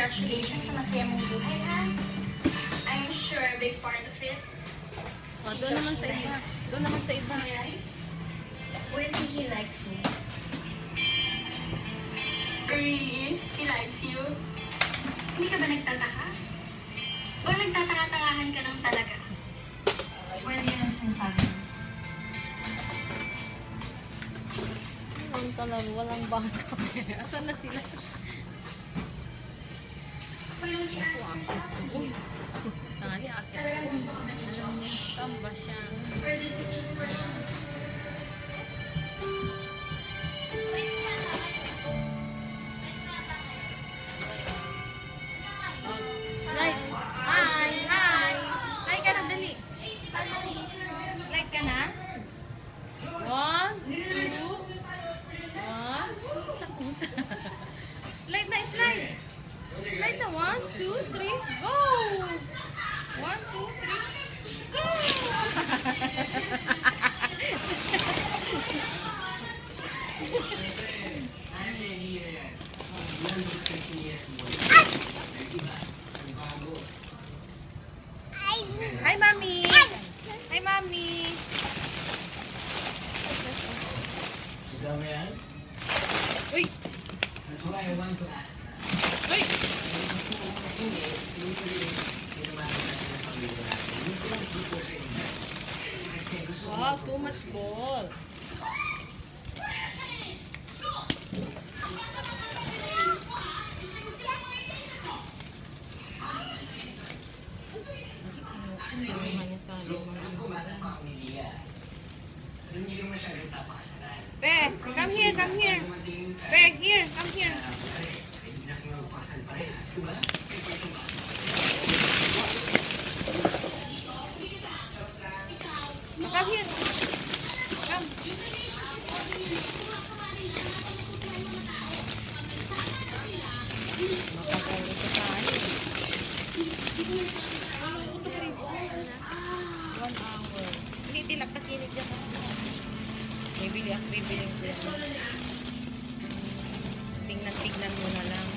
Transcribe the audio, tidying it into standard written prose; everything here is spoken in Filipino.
Congratulations sa masaya mong buhay, ha? I'm sure a big part of it. Doon naman sa iba. Doon naman sa iba. When he likes me. Really? He likes you? Hindi ka ba nagtataka? O nagtataka-takahan ka lang talaga? Well, yun ang sinasabi mo. Walang talaga, walang bangka. Asan na sila? Uy. Saan niya akit? Alam niya, saan ba siya? Slide! Hi! Hi! Hi ka na, dali! Slide ka na? 1, 2, 1. Slide na, slide! Slide na, 1, 2, 3, go! 1, 2, 3, go! Hi, Mami! Hi, Mami! Uy! That's what I want to ask. Uy! Wow, too much ball. Pe, come here, come here. Pe, here, come here. Come here. Come. Makapagod ka tayo. 1 hour. Hindi tilak na kinig ka. Bibili ako, bibili ko. Tingnan mo na lang.